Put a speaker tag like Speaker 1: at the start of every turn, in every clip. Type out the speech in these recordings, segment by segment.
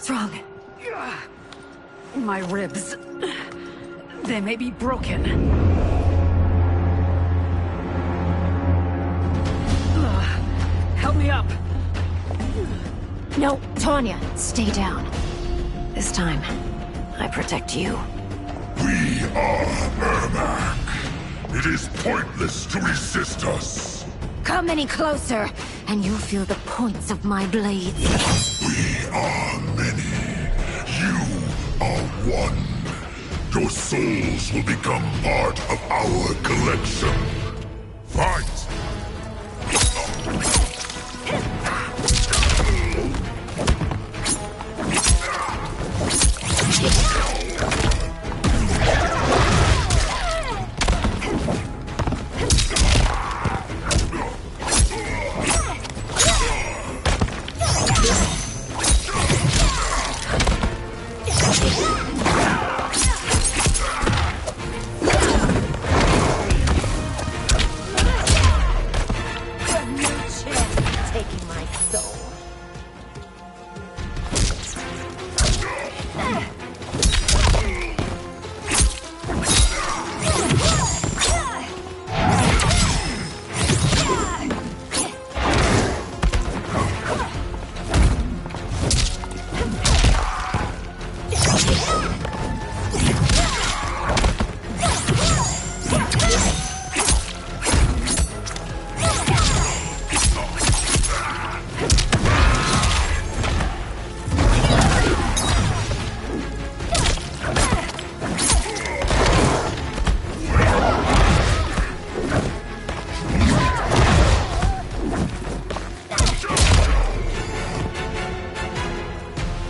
Speaker 1: What's wrong?
Speaker 2: My ribs. They may be broken. Help me up.
Speaker 1: No, Tanya, stay down. This time, I protect you.
Speaker 3: We are Ermac. It is pointless to resist us.
Speaker 1: Come any closer, and you'll feel the points of my blades.
Speaker 3: We are many. You are one. Your souls will become part of our collection. Fight!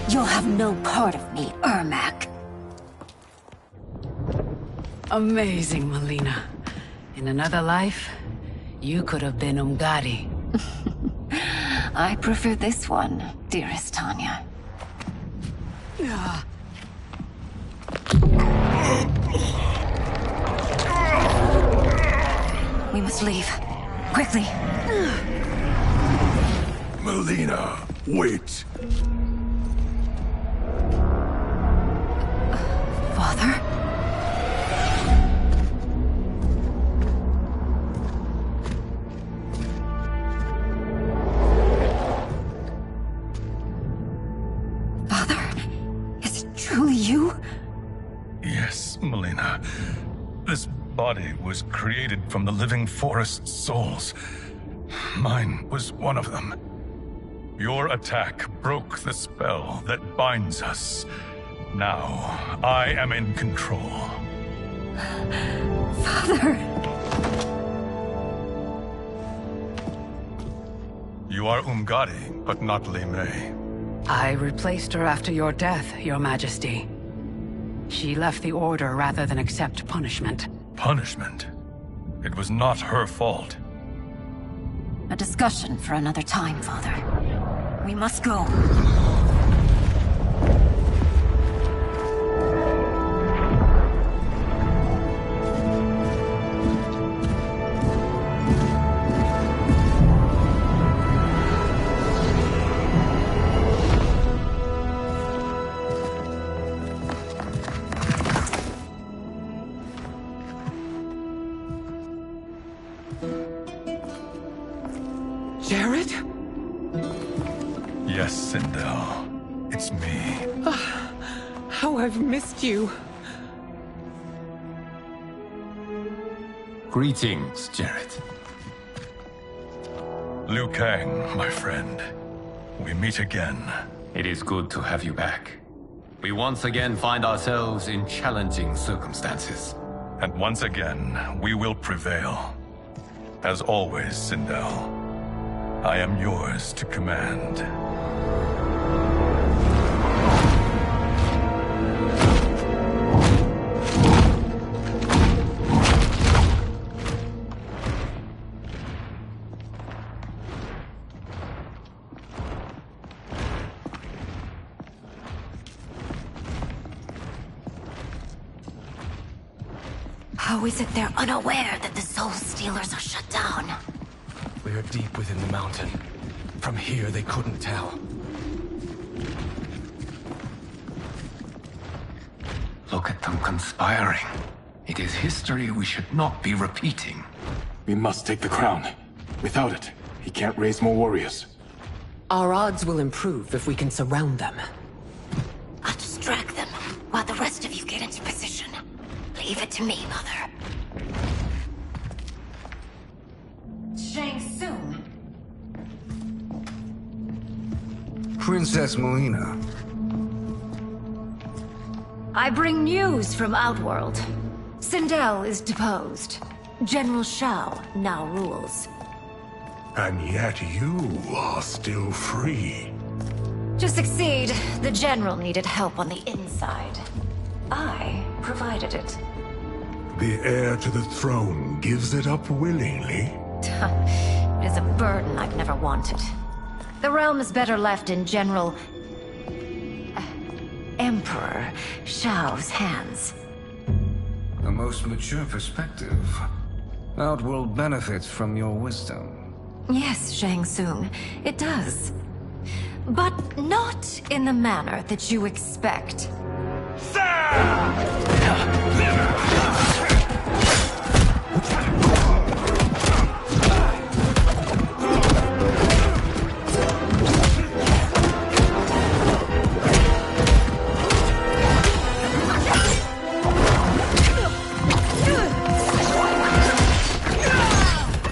Speaker 1: You'll have no part of me, Ermac.
Speaker 2: Amazing, Melina. In another life, you could have been Umgadi.
Speaker 1: I prefer this one, dearest Tanya. We must leave. Quickly.
Speaker 3: Melina, wait.
Speaker 1: Father? Father? Is it truly you?
Speaker 4: Yes, Melina. This body was created from the living forest's souls. Mine was one of them. Your attack broke the spell that binds us. Now, I am in control.
Speaker 1: Father!
Speaker 4: You are Umgadi, but not Li Mei.
Speaker 2: I replaced her after your death, Your Majesty. She left the Order rather than accept punishment.
Speaker 4: Punishment? It was not her fault.
Speaker 1: A discussion for another time, Father. We must go.
Speaker 5: Jared?
Speaker 4: Yes, Sindel. It's me.
Speaker 5: How I've missed you.
Speaker 6: Greetings, Jared.
Speaker 4: Liu Kang, my friend. We meet again.
Speaker 6: It is good to have you back. We once again find ourselves in challenging circumstances.
Speaker 4: And once again, we will prevail. As always, Sindel, I am yours to command.
Speaker 1: How is it they're unaware that the Soul Stealers are shut down?
Speaker 5: We are deep within the mountain. From here, they couldn't tell.
Speaker 6: them conspiring. It is history we should not be repeating.
Speaker 7: We must take the crown. Without it, he can't raise more warriors.
Speaker 5: Our odds will improve if we can surround them.
Speaker 1: I'll distract them while the rest of you get into position. Leave it to me, Mother. Shang Tsung.
Speaker 8: Princess Melina.
Speaker 1: I bring news from Outworld. Sindel is deposed. General Shao now rules.
Speaker 3: And yet you are still free.
Speaker 1: To succeed, the General needed help on the inside. I provided it.
Speaker 3: The heir to the throne gives it up willingly.
Speaker 1: It is a burden I've never wanted. The realm is better left in General... Emperor Shao's hands.
Speaker 8: A most mature perspective. Outworld benefits from your wisdom.
Speaker 1: Yes, Shang Tsung, it does. But not in the manner that you expect.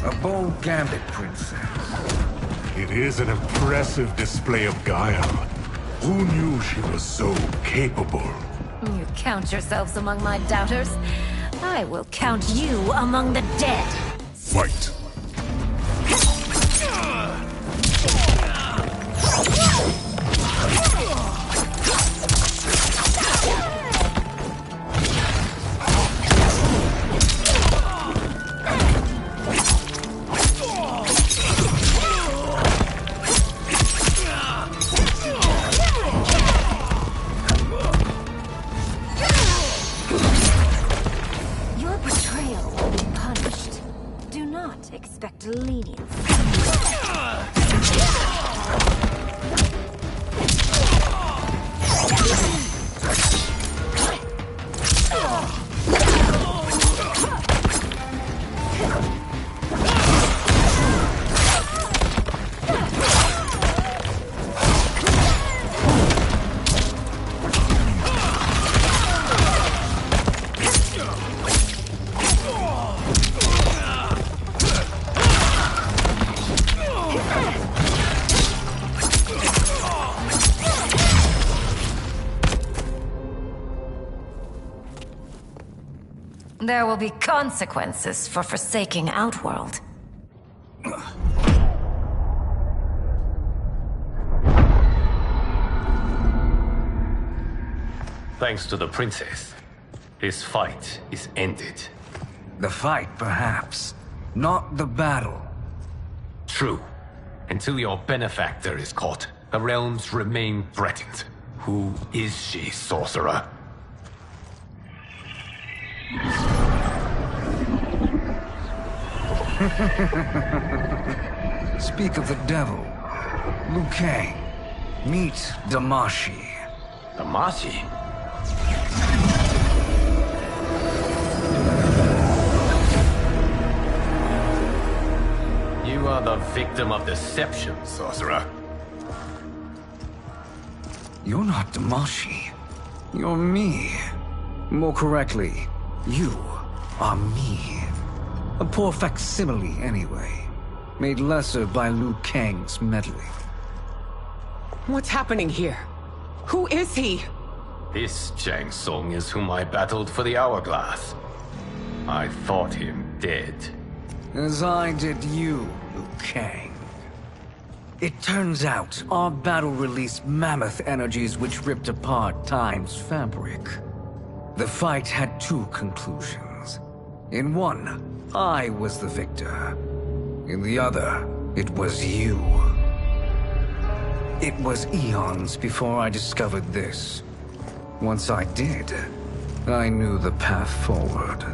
Speaker 8: A bold gambit, Princess.
Speaker 3: It is an impressive display of guile. Who knew she was so capable?
Speaker 1: You count yourselves among my doubters. I will count you among the dead.
Speaker 3: Fight!
Speaker 1: Your betrayal will be punished. Do not expect lenience. There will be consequences for forsaking Outworld.
Speaker 6: Thanks to the princess, this fight is ended.
Speaker 8: The fight, perhaps. Not the battle.
Speaker 6: True. Until your benefactor is caught, the realms remain threatened. Who is she, sorcerer?
Speaker 8: Speak of the devil. Liu Kang. Meet Damashi.
Speaker 6: Damashi? You are the victim of deception, sorcerer.
Speaker 8: You're not Damashi. You're me. More correctly, you are me. A poor facsimile, anyway. Made lesser by Liu Kang's meddling.
Speaker 5: What's happening here? Who is he?
Speaker 6: This Shang Tsung is whom I battled for the Hourglass. I thought him dead.
Speaker 8: As I did you, Liu Kang. It turns out our battle released mammoth energies which ripped apart time's fabric. The fight had two conclusions. In one, I was the victor. In the other, it was you. It was eons before I discovered this. Once I did, I knew the path forward.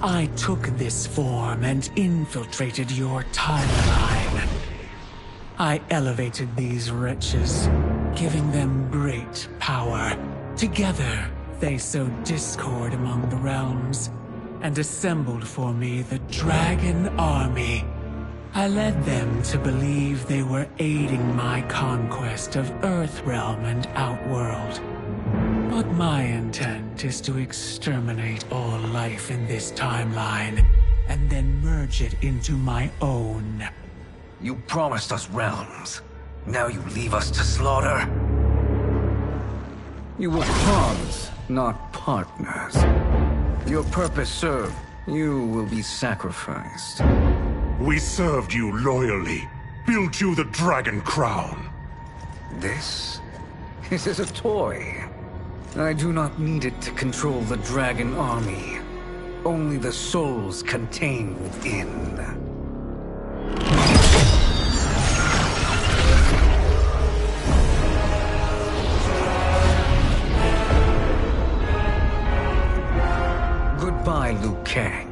Speaker 9: I took this form and infiltrated your timeline. I elevated these wretches, giving them great power. Together, They sowed discord among the realms, and assembled for me the Dragon Army. I led them to believe they were aiding my conquest of Earthrealm and Outworld. But my intent is to exterminate all life in this timeline, and then merge it into my own.
Speaker 8: You promised us realms. Now you leave us to slaughter? You were pawns, not partners. Your purpose served. You will be sacrificed.
Speaker 3: We served you loyally, built you the Dragon Crown.
Speaker 8: This is a toy. I do not need it to control the Dragon Army. Only the souls contained within. Goodbye, Liu Kang.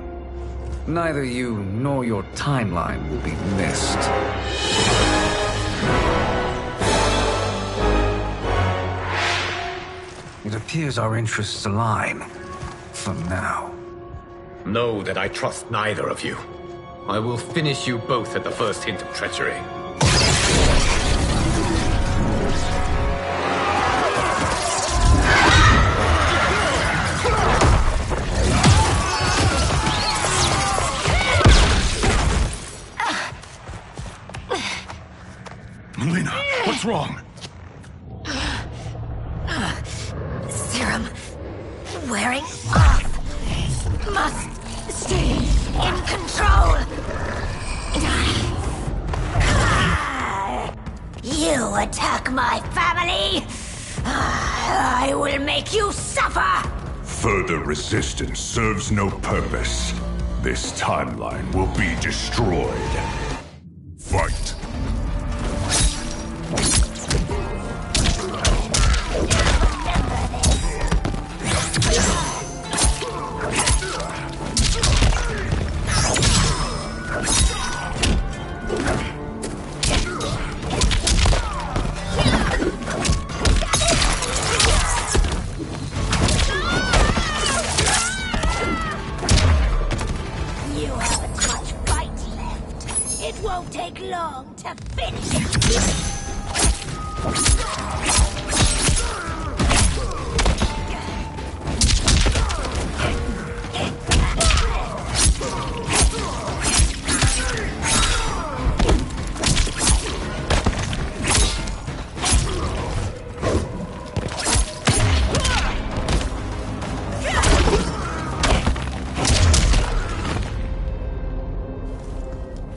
Speaker 8: Neither you nor your timeline will be missed. It appears our interests align. For now.
Speaker 6: Know that I trust neither of you. I will finish you both at the first hint of treachery.
Speaker 4: Melina, what's wrong?
Speaker 1: Serum wearing off. Must stay in control. You attack my family, I will make you suffer.
Speaker 3: Further resistance serves no purpose. This timeline will be destroyed. Fight.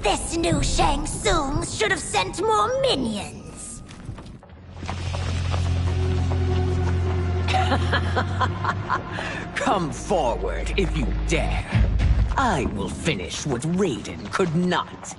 Speaker 1: This new Shang Tsung should have sent more minions.
Speaker 5: Come forward if you dare. I will finish what Raiden could not.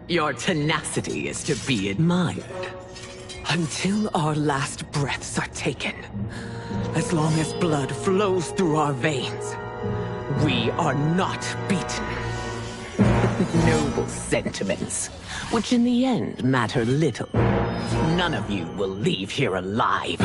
Speaker 5: Your tenacity is to be admired. Until our last breaths are taken, as long as blood flows through our veins, we are not beaten. Noble sentiments, which in the end matter little. None of you will leave here alive.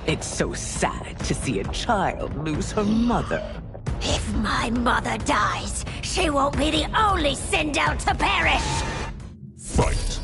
Speaker 5: It's so sad to see a child lose her mother.
Speaker 1: If my mother dies, she won't be the only Sindel to perish!
Speaker 3: Fight!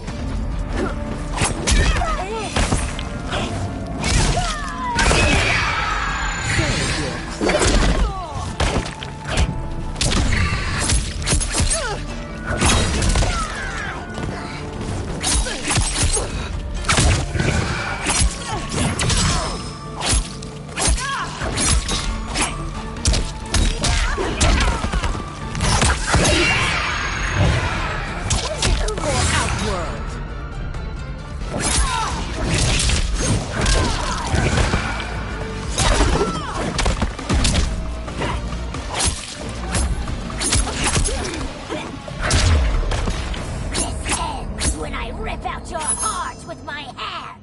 Speaker 1: When I rip out your heart with my hands!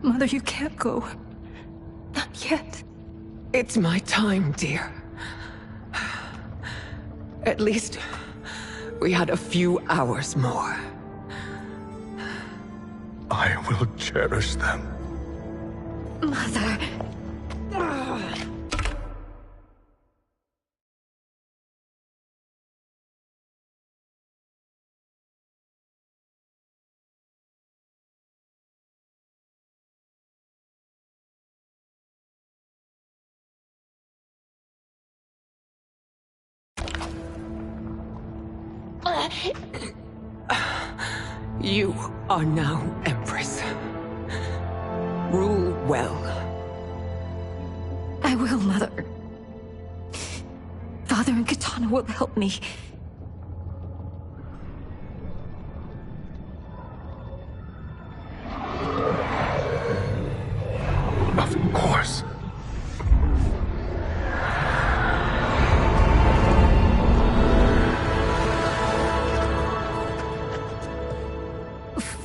Speaker 5: Mother, you can't go. Not yet. It's my time, dear. At least, we had a few hours more.
Speaker 4: I will cherish them.
Speaker 1: Mother...
Speaker 5: You are now Empress. Rule well.
Speaker 1: I will, Mother. Father and Katana will help me.
Speaker 4: Of course.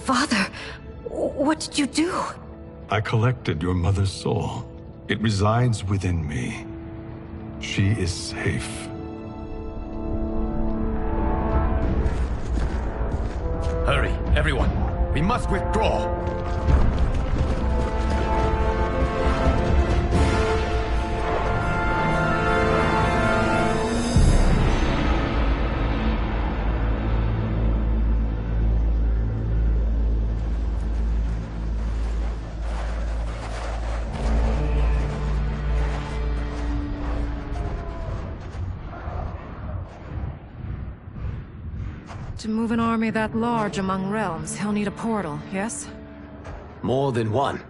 Speaker 1: Father, what did you do?
Speaker 4: I collected your mother's soul. It resides within me. She is safe.
Speaker 6: Hurry, everyone. We must withdraw.
Speaker 2: To move an army that large among realms, he'll need a portal, yes?
Speaker 6: More than one.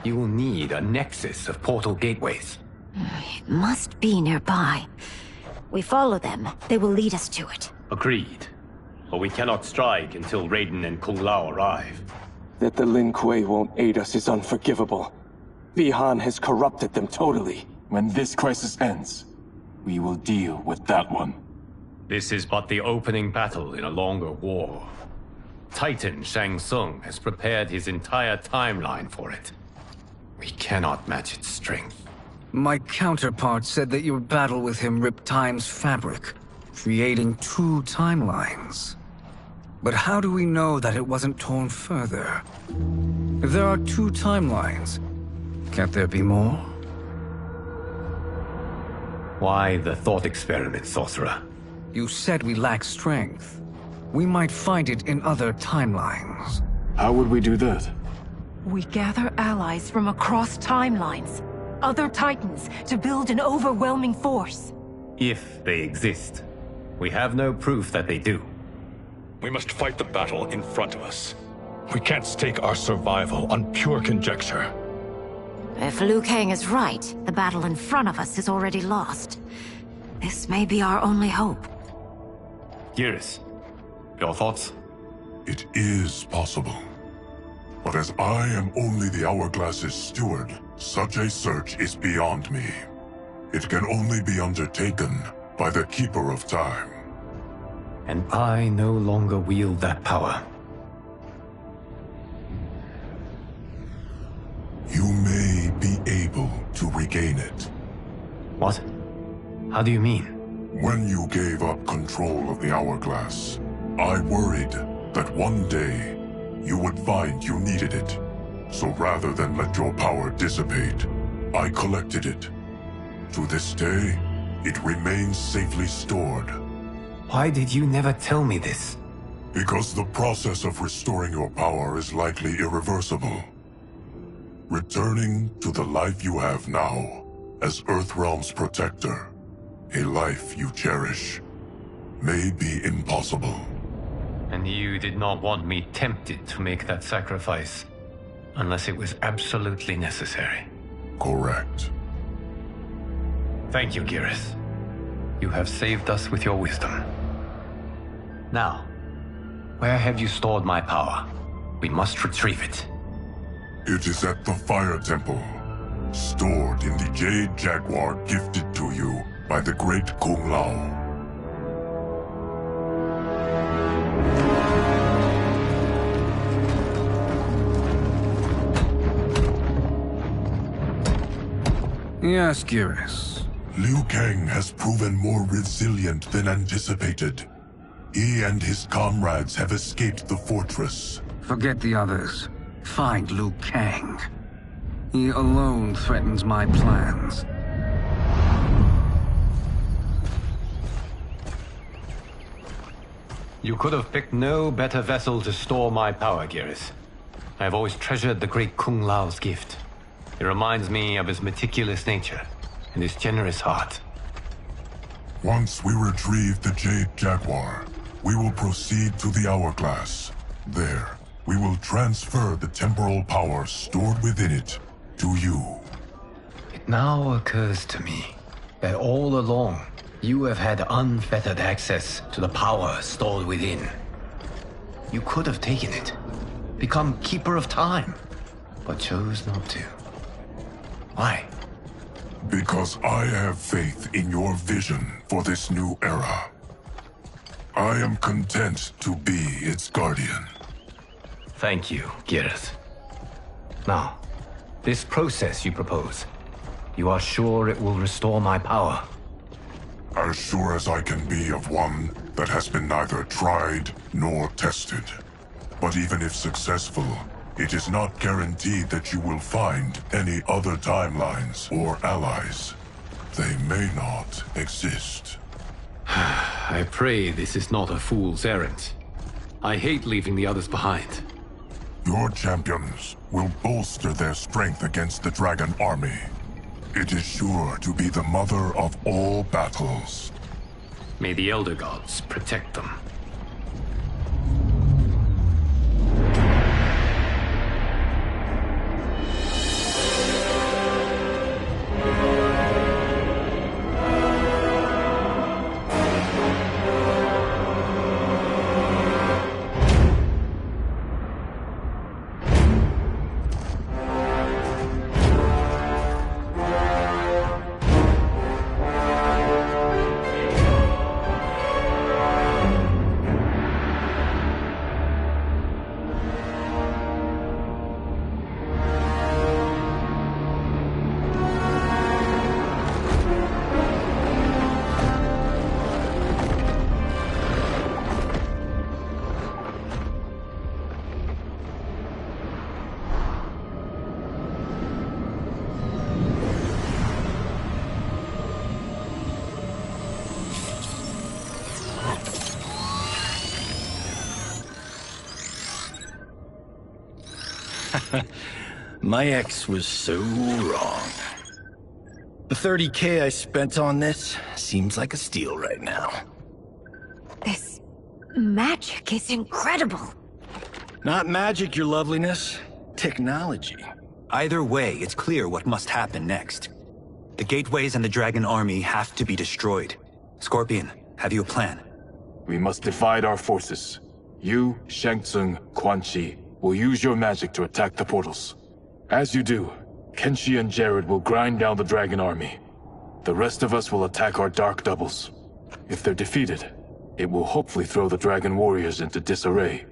Speaker 6: You will need a nexus of portal gateways.
Speaker 1: It must be nearby. We follow them. They will lead us to it.
Speaker 10: Agreed. But we cannot strike until Raiden and Kung Lao arrive.
Speaker 7: That the Lin Kuei won't aid us is unforgivable. Bi-Han has corrupted them totally. When this crisis ends, we will deal with that one.
Speaker 10: This is but the opening battle in a longer war. Titan Shang Tsung has prepared his entire timeline for it. We cannot match its strength.
Speaker 8: My counterpart said that your battle with him ripped time's fabric, creating 2 timelines. But how do we know that it wasn't torn further? If there are 2 timelines, can't there be more?
Speaker 10: Why the thought experiment, Sorcerer?
Speaker 8: You said we lack strength. We might find it in other timelines.
Speaker 7: How would we do that?
Speaker 2: We gather allies from across timelines, other Titans, to build an overwhelming force.
Speaker 10: If they exist. We have no proof that they do.
Speaker 4: We must fight the battle in front of us. We can't stake our survival on pure conjecture.
Speaker 1: If Liu Kang is right, the battle in front of us is already lost. This may be our only hope.
Speaker 10: Geras, your thoughts?
Speaker 3: It is possible. But as I am only the Hourglass's steward, such a search is beyond me. It can only be undertaken by the Keeper of Time.
Speaker 10: And I no longer wield that power.
Speaker 3: You may be able to regain it.
Speaker 10: What? How do you mean?
Speaker 3: When you gave up control of the Hourglass, I worried that one day you would find you needed it. So rather than let your power dissipate, I collected it. To this day, it remains safely stored.
Speaker 10: Why did you never tell me this?
Speaker 3: Because the process of restoring your power is likely irreversible. Returning to the life you have now, as Earthrealm's protector, a life you cherish, may be impossible.
Speaker 10: And you did not want me tempted to make that sacrifice, unless it was absolutely necessary.
Speaker 3: Correct.
Speaker 10: Thank you, Geras. You have saved us with your wisdom. Now, where have you stored my power? We must retrieve it.
Speaker 3: It is at the Fire Temple, stored in the Jade Jaguar gifted to you by the great Kung Lao.
Speaker 8: Yes, Geras.
Speaker 3: Liu Kang has proven more resilient than anticipated. He and his comrades have escaped the fortress.
Speaker 8: Forget the others. Find Liu Kang. He alone threatens my plans.
Speaker 10: You could have picked no better vessel to store my power, Geras. I have always treasured the great Kung Lao's gift. It reminds me of his meticulous nature and his generous heart.
Speaker 3: Once we retrieve the Jade Jaguar, we will proceed to the Hourglass. There, we will transfer the temporal power stored within it to you.
Speaker 10: It now occurs to me that all along, you have had unfettered access to the power stored within. You could have taken it, become Keeper of Time, but chose not to. Why?
Speaker 3: Because I have faith in your vision for this new era. I am content to be its guardian.
Speaker 10: Thank you, Geras. Now, this process you propose, you are sure it will restore my power?
Speaker 3: As sure as I can be of one that has been neither tried nor tested. But even if successful, it is not guaranteed that you will find any other timelines or allies. They may not exist.
Speaker 10: I pray this is not a fool's errand. I hate leaving the others behind.
Speaker 3: Your champions will bolster their strength against the Dragon Army. It is sure to be the mother of all battles.
Speaker 10: May the Elder Gods protect them.
Speaker 11: My ex was so wrong. The 30K I spent on this seems like a steal right now.
Speaker 1: This magic is incredible.
Speaker 11: Not magic, your loveliness. Technology.
Speaker 12: Either way, it's clear what must happen next. The gateways and the Dragon Army have to be destroyed. Scorpion, have you a plan?
Speaker 7: We must divide our forces. You, Shang Tsung, Quan Chi, will use your magic to attack the portals. As you do, Kenshi and Jared will grind down the Dragon Army. The rest of us will attack our dark doubles. If they're defeated, it will hopefully throw the Dragon Warriors into disarray.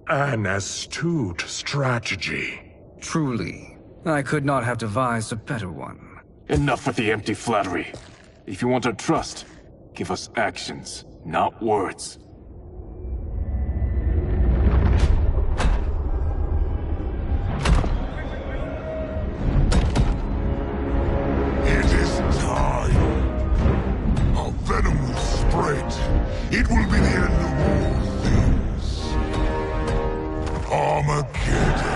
Speaker 3: An astute strategy.
Speaker 8: Truly, I could not have devised a better one.
Speaker 7: Enough with the empty flattery. If you want our trust, give us actions, not words.
Speaker 3: It is time. Our venom will spread. It will be the end of all things. Armageddon.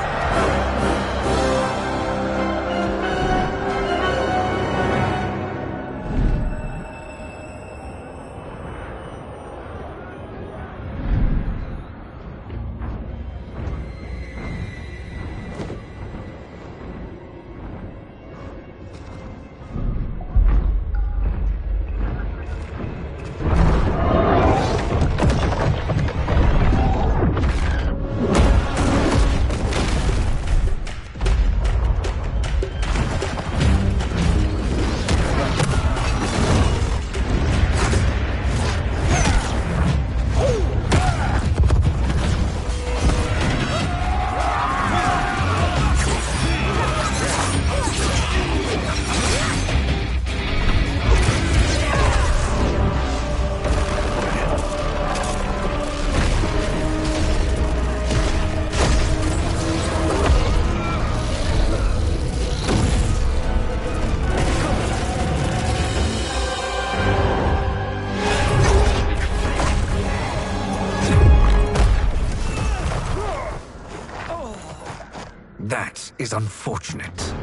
Speaker 8: That is unfortunate.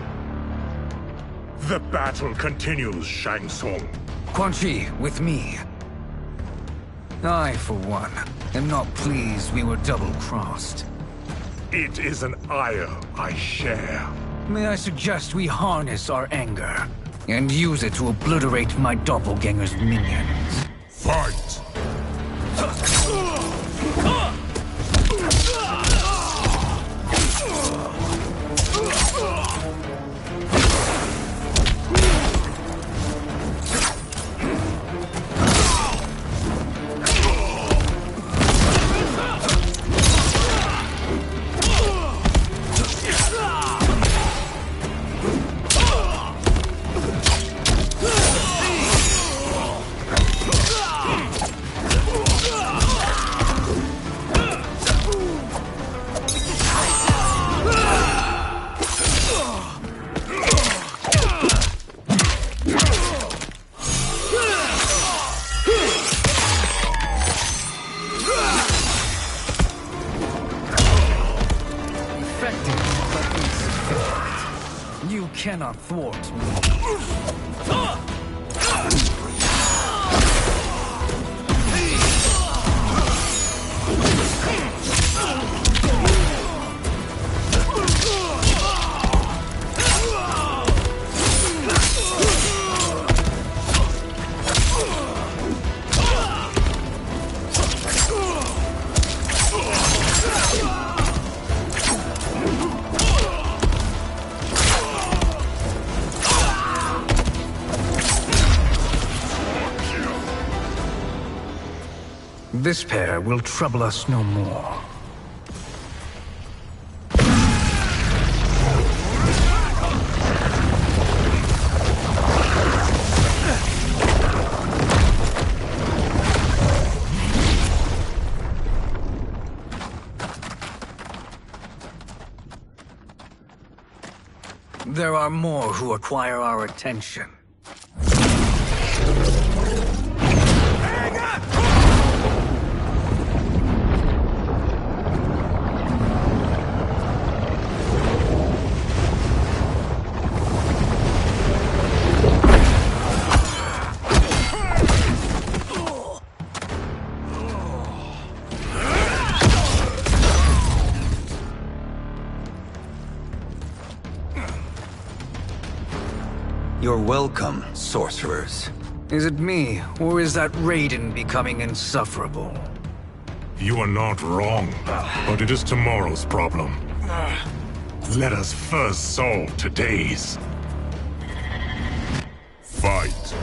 Speaker 3: The battle continues, Shang Tsung.
Speaker 8: Quan Chi, with me. I, for one, am not pleased we were double-crossed.
Speaker 3: It is an ire I share.
Speaker 8: May I suggest we harness our anger and use it to obliterate my doppelganger's minions?
Speaker 3: Fight!
Speaker 8: You cannot thwart me. This pair will trouble us no more. There are more who acquire our attention.
Speaker 12: welcome, sorcerers.
Speaker 8: Is it me, or is that Raiden becoming insufferable?
Speaker 13: You are not wrong, but it is tomorrow's problem. Let us first solve today's. Fight.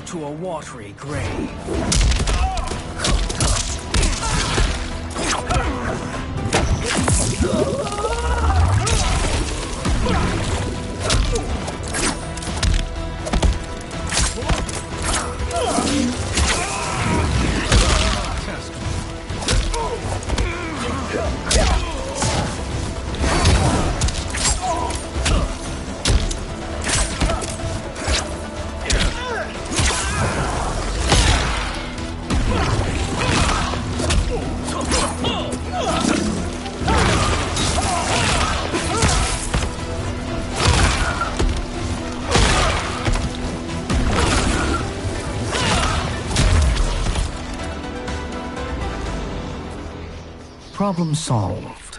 Speaker 8: To a watery grave. Problem solved.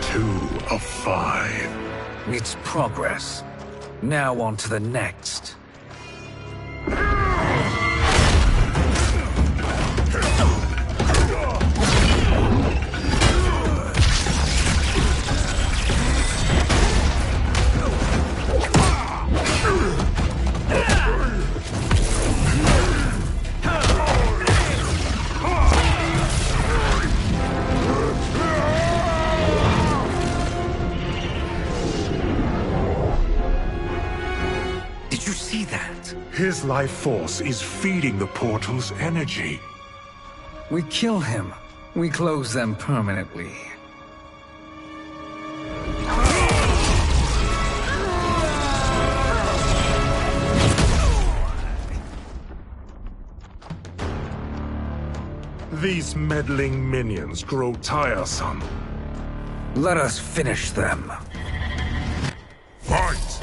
Speaker 13: Two of 5.
Speaker 8: It's progress. Now on to the next.
Speaker 13: His life force is feeding the portal's energy.
Speaker 8: We kill him. We close them permanently.
Speaker 13: These meddling minions grow tiresome.
Speaker 8: Let us finish them.
Speaker 13: Fight!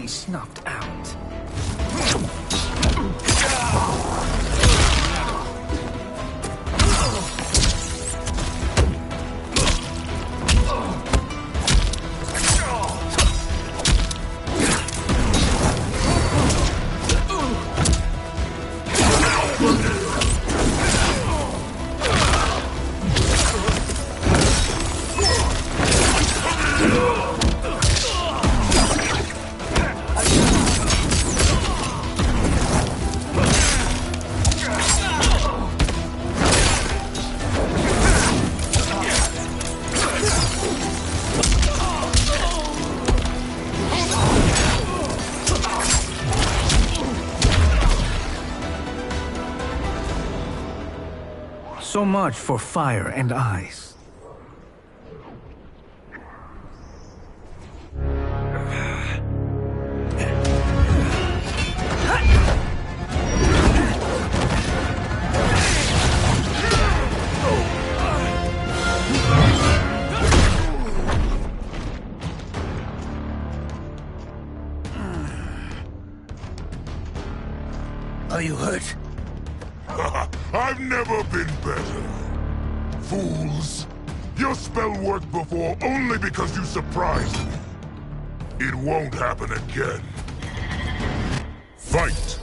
Speaker 8: Snuffed out. So much for fire and ice.
Speaker 11: Are you hurt?
Speaker 3: I've never been better. Fools! Your spell worked before only because you surprised me. It won't happen again. Fight!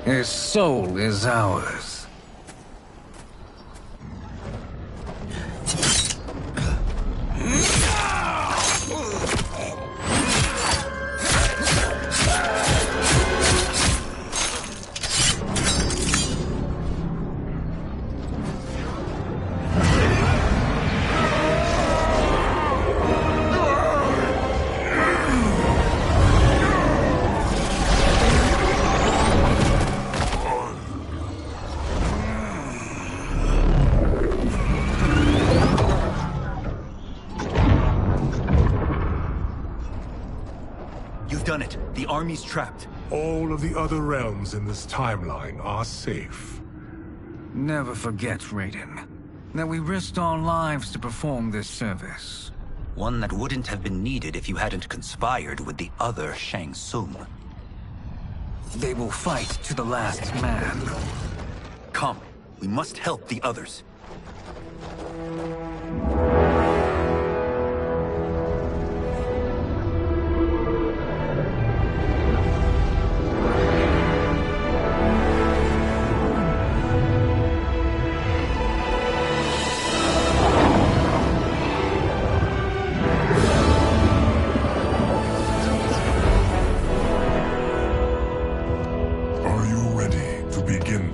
Speaker 8: His soul is ours.
Speaker 12: You've done it. The army's trapped.
Speaker 13: All of the other realms in this timeline are safe.
Speaker 8: Never forget, Raiden, that we risked our lives to perform this service.
Speaker 12: One that wouldn't have been needed if you hadn't conspired with the other Shang Tsung.
Speaker 8: They will fight to the last man.
Speaker 12: Come, we must help the others.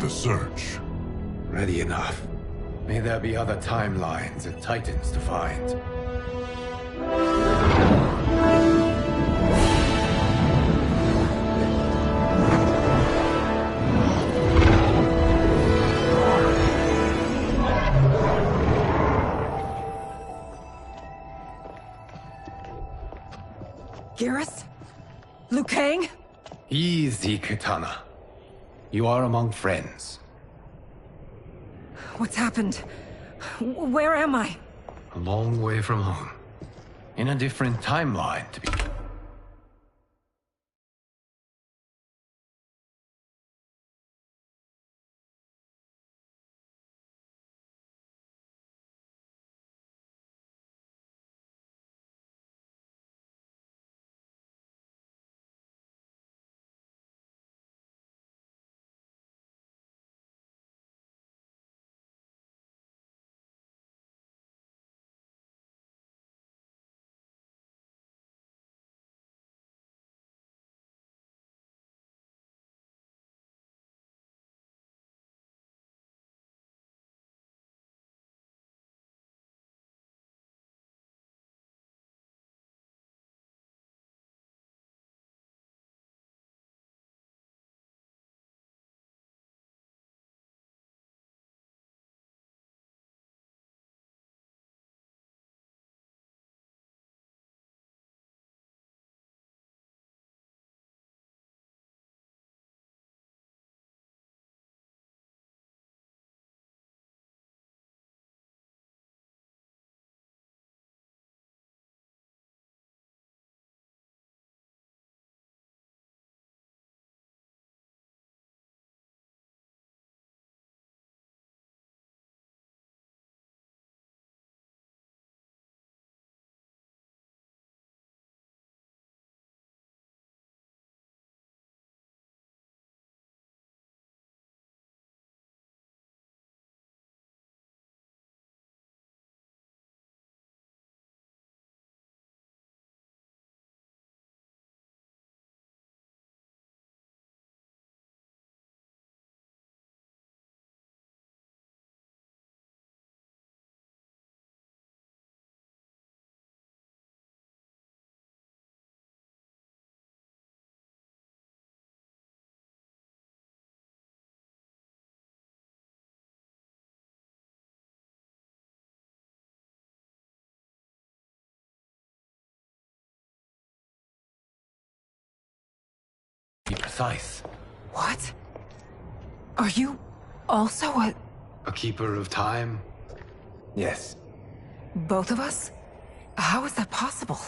Speaker 3: Search.
Speaker 10: Ready enough. May there be other timelines and titans to find.
Speaker 5: Garrus? Liu Kang?
Speaker 10: Easy, Kitana. You are among friends.
Speaker 5: What's happened? Where am I?
Speaker 10: A long way from home. In a different timeline, to be Be precise.
Speaker 5: What? Are you also
Speaker 10: A keeper of time? Yes.
Speaker 5: both of us? How is that possible?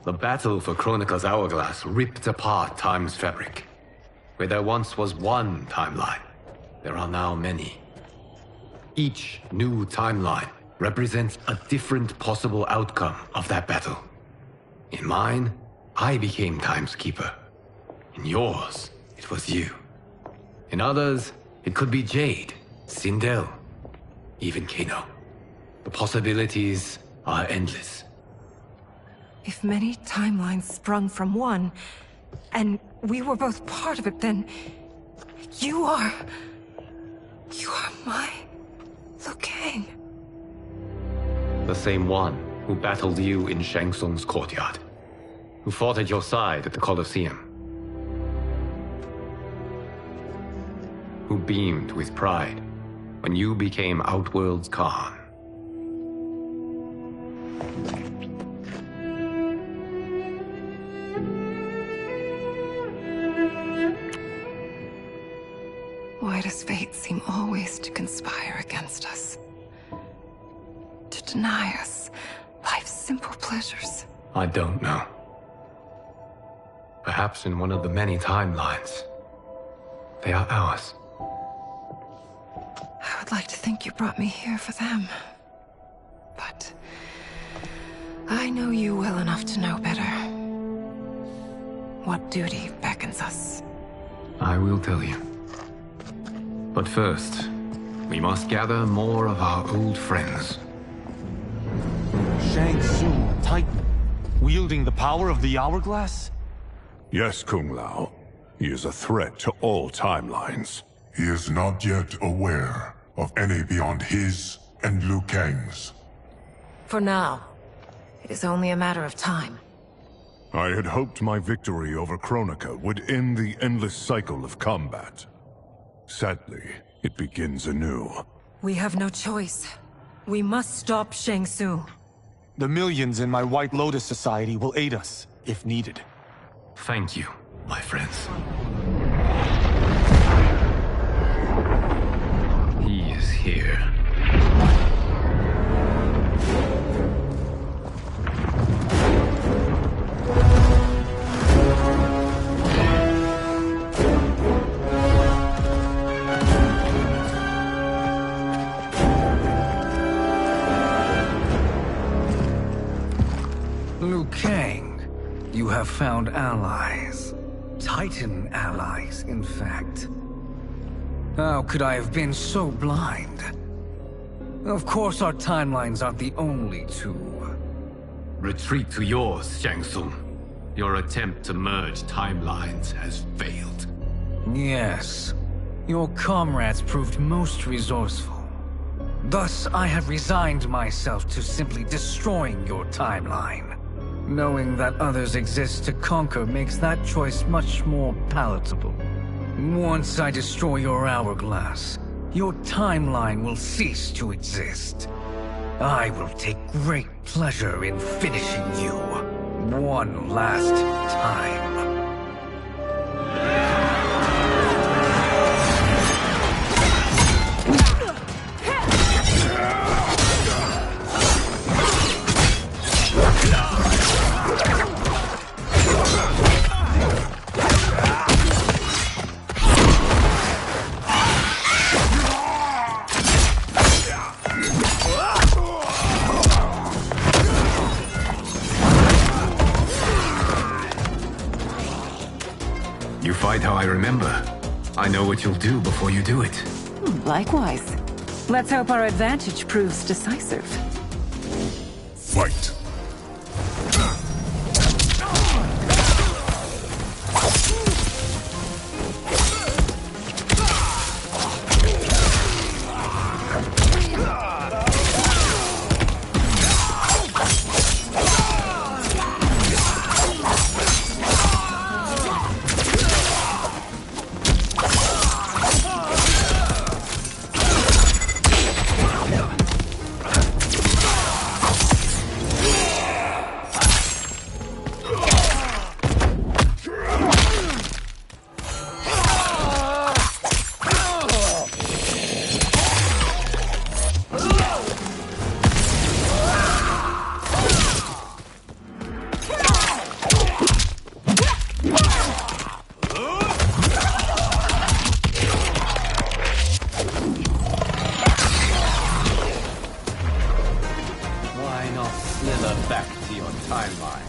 Speaker 10: The battle for Chronica's hourglass ripped apart time's fabric. Where there once was one timeline, there are now many. Each new timeline represents a different possible outcome of that battle. In mine, I became Time's Keeper. In yours, it was you. In others, it could be Jade, Sindel, even Kano. The possibilities are endless.
Speaker 5: If many timelines sprung from one, and we were both part of it, then you are my Liu Kang.
Speaker 10: The same one who battled you in Shang Tsung's courtyard. Who fought at your side at the Colosseum. Who beamed with pride when you became Outworld's Khan.
Speaker 5: Why does fate seem always to conspire against us? To deny us life's simple pleasures?
Speaker 10: I don't know. Perhaps in one of the many timelines, they are ours.
Speaker 5: I would like to think you brought me here for them. But I know you well enough to know better. What duty beckons us?
Speaker 10: I will tell you. But first, we must gather more of our old friends.
Speaker 14: Shang Tsung, Titan, wielding the power of the hourglass?
Speaker 3: Yes, Kung Lao. He is a threat to all timelines. He is not yet aware of any beyond his and Liu Kang's.
Speaker 1: For now, it is only a matter of time.
Speaker 3: I had hoped my victory over Chronica would end the endless cycle of combat. Sadly, it begins anew.
Speaker 5: We have no choice. We must stop Shang Tsung.
Speaker 14: The millions in my White Lotus Society will aid us, if needed.
Speaker 10: Thank you, my friends. He is here.
Speaker 8: Liu Kang, you have found allies. Titan allies, in fact. How could I have been so blind? Of course our timelines aren't the only two.
Speaker 10: Retreat to yours, Shang Tsung. Your attempt to merge timelines has failed.
Speaker 8: Yes. Your comrades proved most resourceful. Thus, I have resigned myself to simply destroying your timeline. Knowing that others exist to conquer makes that choice much more palatable. Once I destroy your hourglass, your timeline will cease to exist. I will take great pleasure in finishing you one last time.
Speaker 10: Fight how I remember. I know what you'll do before you do it.
Speaker 15: Likewise. Let's hope our advantage proves decisive.
Speaker 3: Fight!
Speaker 6: to your timeline.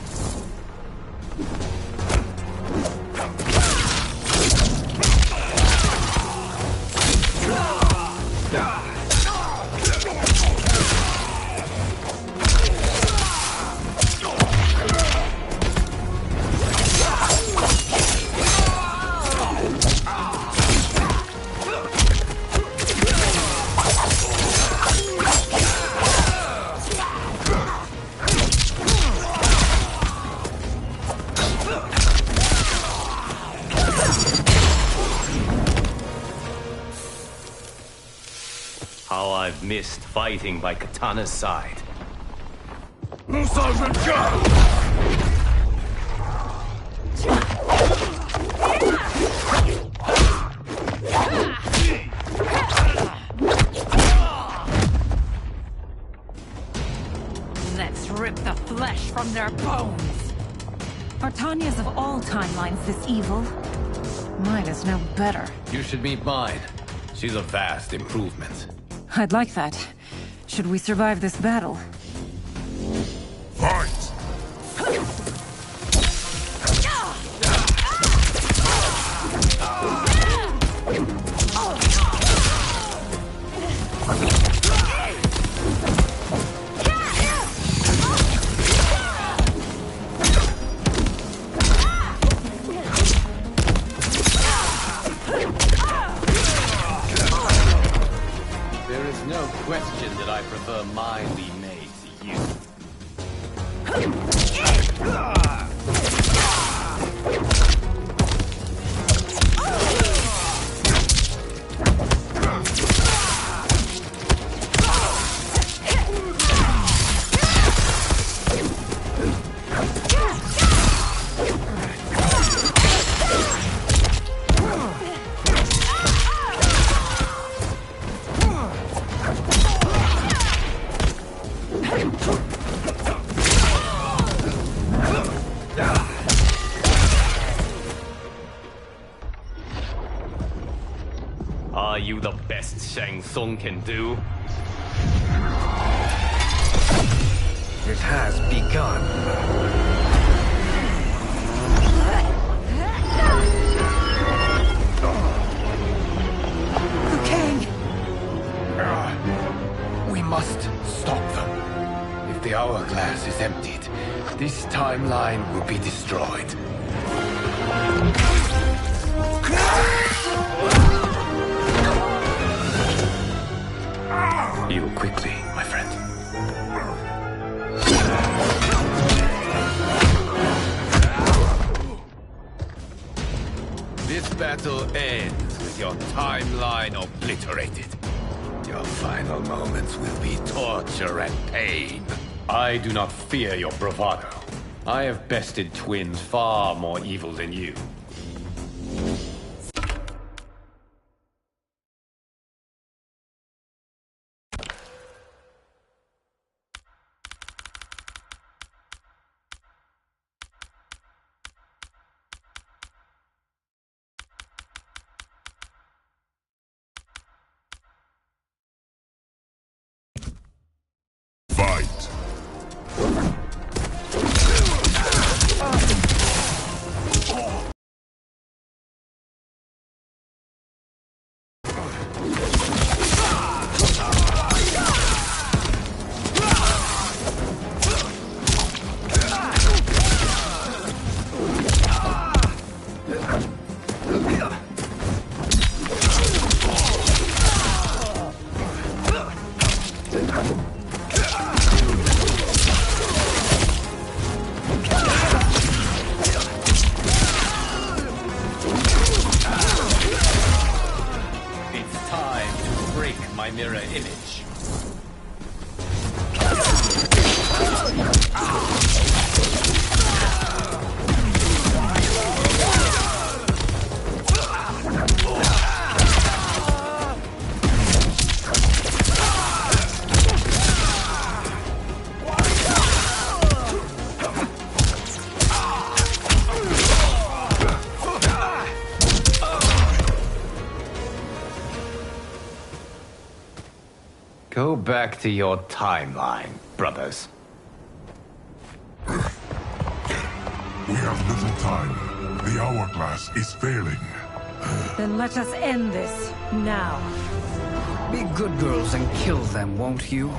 Speaker 16: How I've missed fighting by Katana's side.
Speaker 15: Let's rip the flesh from their bones. Are Tanya's of all timelines this evil? Mine is no better.
Speaker 6: You should meet mine. She's a vast improvement.
Speaker 15: I'd like that. Should we survive this battle?
Speaker 3: Fight!
Speaker 6: There is no question that I prefer mine be made to you.
Speaker 16: Are you the best Shang Tsung can do?
Speaker 8: It has begun.
Speaker 6: We must stop them. If the hourglass is emptied, this timeline will be destroyed. Heal quickly, my friend. This battle ends with your timeline obliterated. Your final moments will be torture and pain. I do not fear your bravado. I have bested twins far more evil than you.
Speaker 3: Fight!
Speaker 16: It's time to break my mirror image.
Speaker 6: Go back to your timeline, brothers.
Speaker 3: We have little time. The hourglass is failing.
Speaker 15: Then let us end this, now.
Speaker 8: Be good girls and kill them, won't you?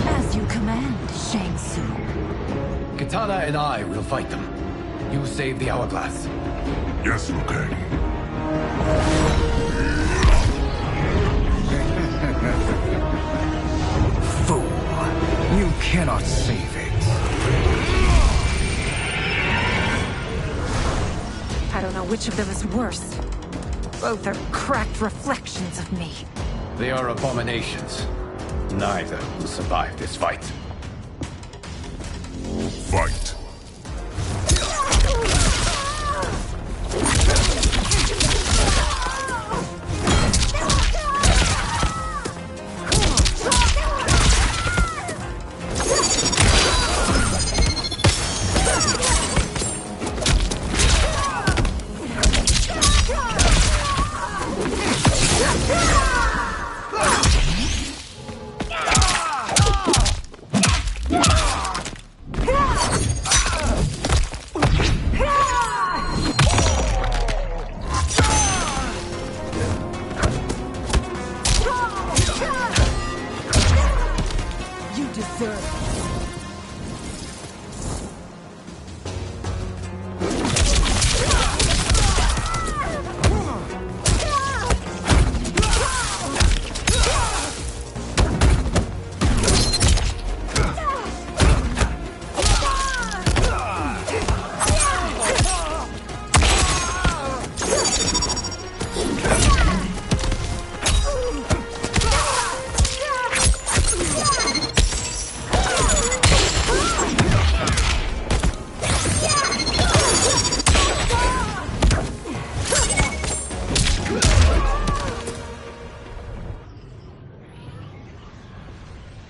Speaker 1: As you command, Shang Tsung.
Speaker 12: Katana and I will fight them. You save the hourglass.
Speaker 3: Yes, Liu Kang.
Speaker 8: Fool. You cannot save it.
Speaker 15: I don't know which of them is worse. Both are cracked reflections of me.
Speaker 6: They are abominations. Neither will survive this fight.
Speaker 3: Fight.
Speaker 15: You deserve it.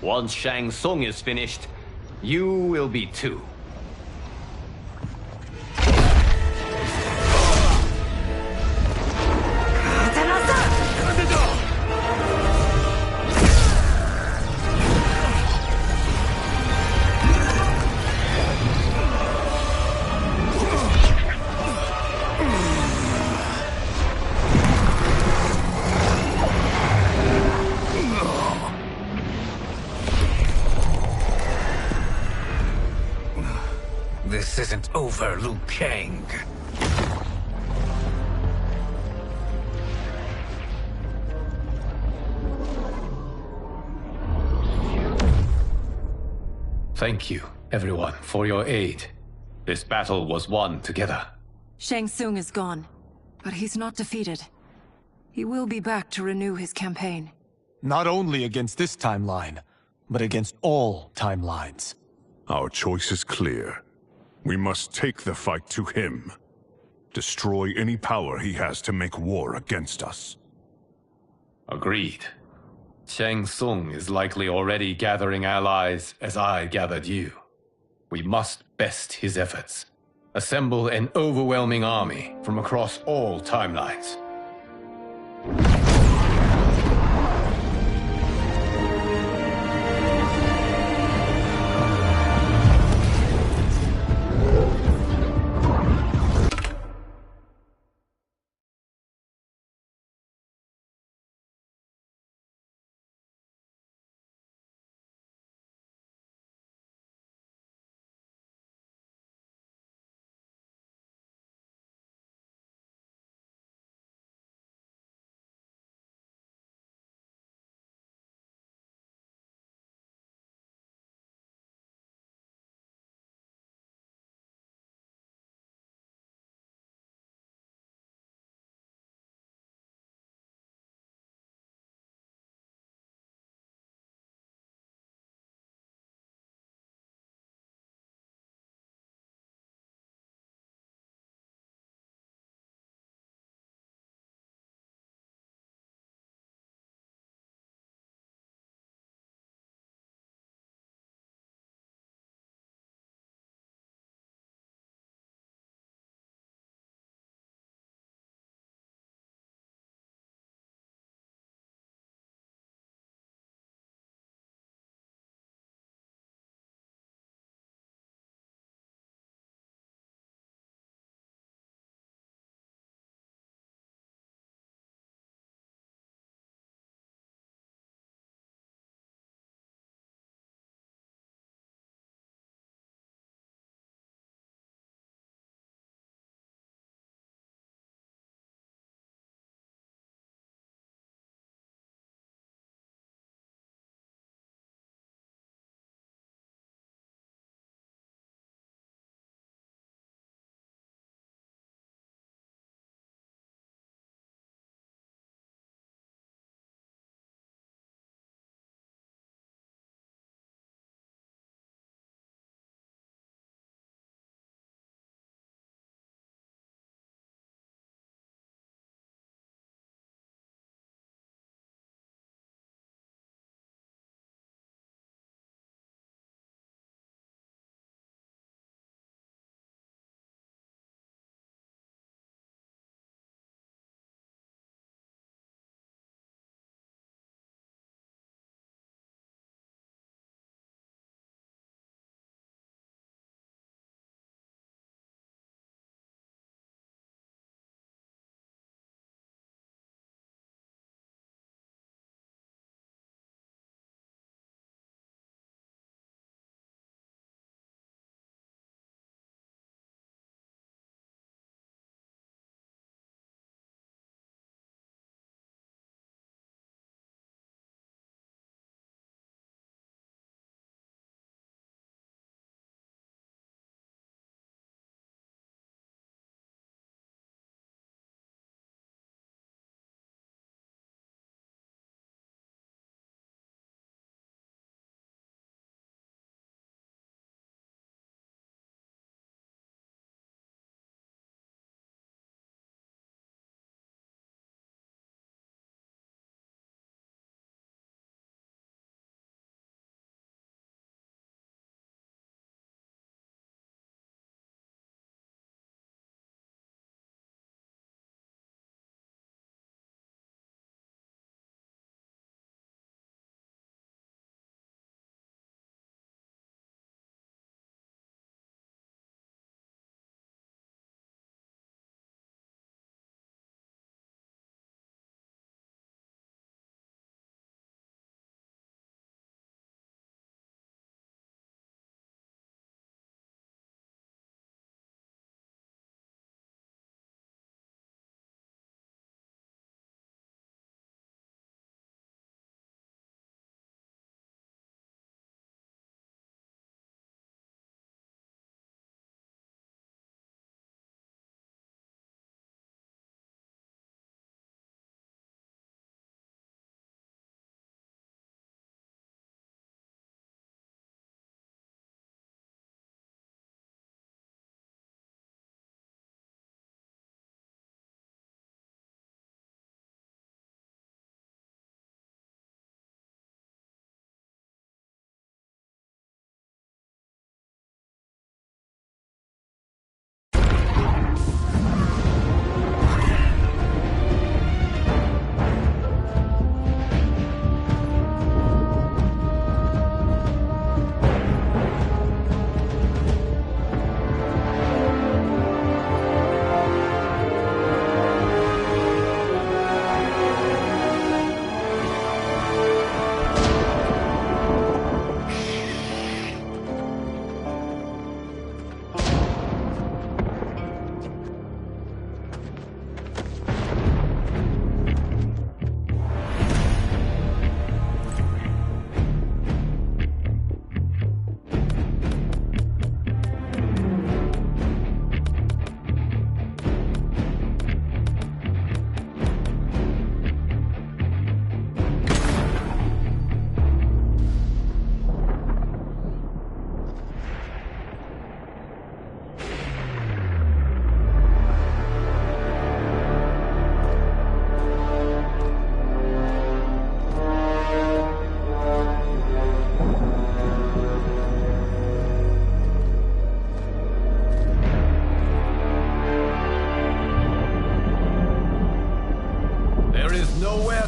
Speaker 6: Once Shang Tsung is finished, you will be too.
Speaker 8: This isn't over, Liu Kang.
Speaker 6: Thank you, everyone, for your aid. This battle was won together.
Speaker 15: Shang Tsung is gone, but he's not defeated. He will be back to renew his campaign.
Speaker 14: Not only against this timeline, but against all timelines.
Speaker 13: Our choice is clear. We must take the fight to him. Destroy any power he has to make war against us.
Speaker 6: Agreed. Shang Tsung is likely already gathering allies as I gathered you. We must best his efforts. Assemble an overwhelming army from across all timelines.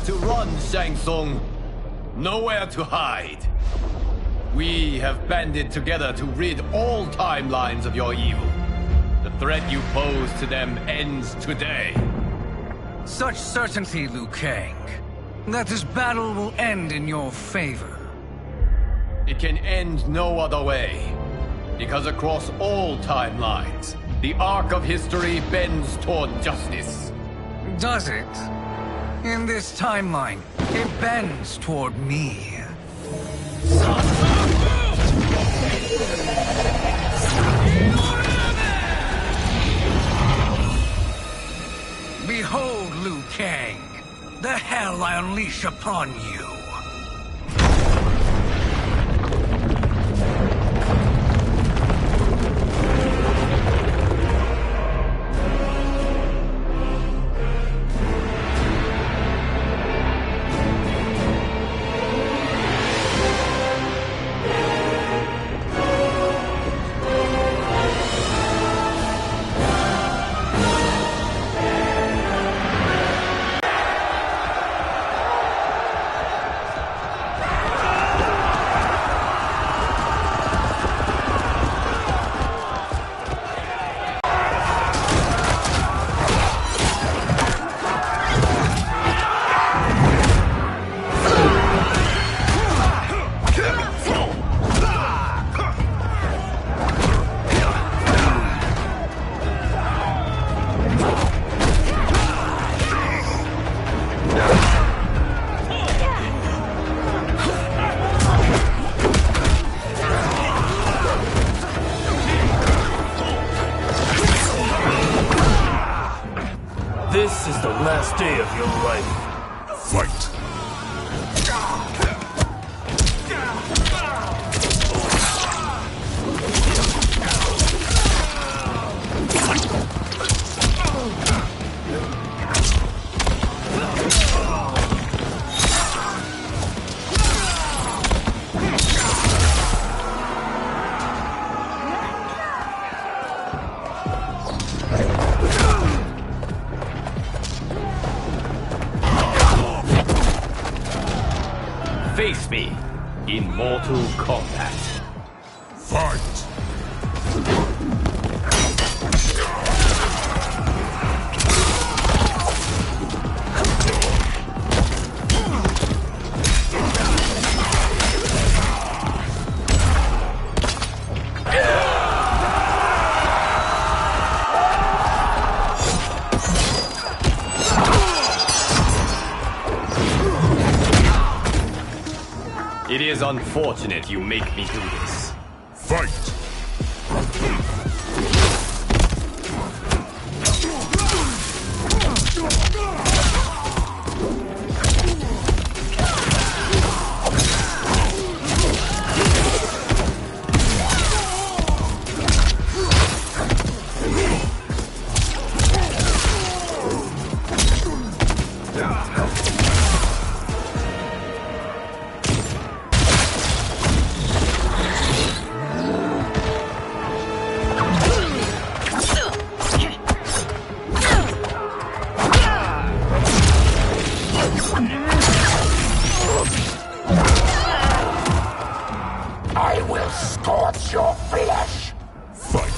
Speaker 6: to run, Shang Tsung. Nowhere to hide. We have banded together to rid all timelines of your evil. The threat you pose to them ends today.
Speaker 8: Such certainty, Liu Kang, that this battle will end in your favor.
Speaker 6: It can end no other way. Because across all timelines, the arc of history bends toward justice.
Speaker 8: Does it? In this timeline, it bends toward me. Behold, Liu Kang, the hell I unleash upon you.
Speaker 17: This is the last day of your life.
Speaker 3: Fight.
Speaker 6: Face me in Mortal Kombat.
Speaker 3: Fight!
Speaker 6: It is unfortunate you make me do this.
Speaker 3: Fight!
Speaker 18: I will scorch your flesh!
Speaker 3: Fight!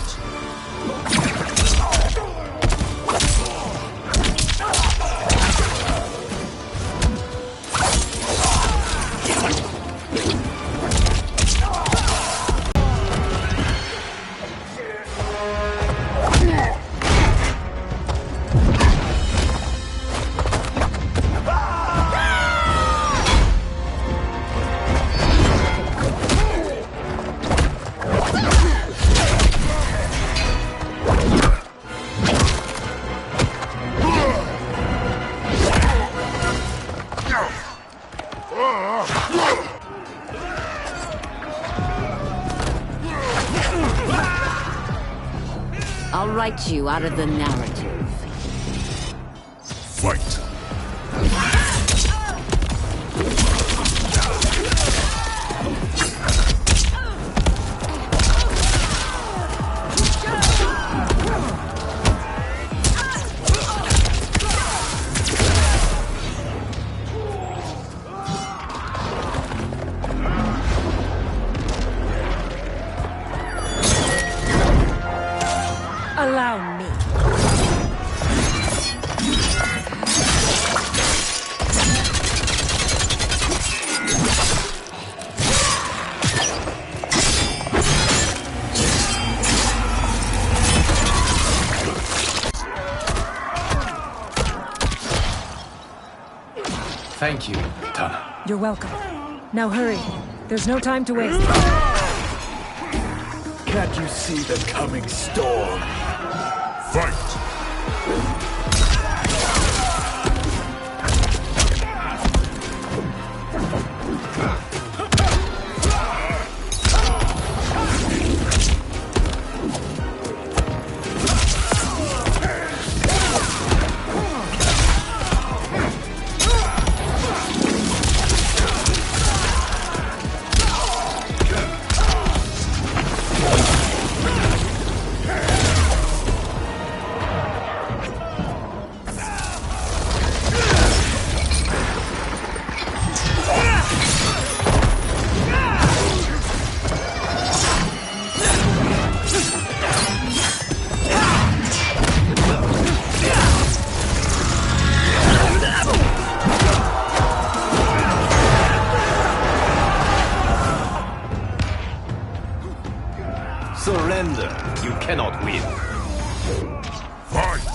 Speaker 19: I'll write you out of the narrative.
Speaker 3: Fight!
Speaker 15: Allow me.
Speaker 11: Thank you, Tana.
Speaker 15: You're welcome. Now hurry. There's no time to waste.
Speaker 17: Can't you see the coming storm?
Speaker 3: Fight!
Speaker 6: Surrender. You cannot win.
Speaker 3: Fight!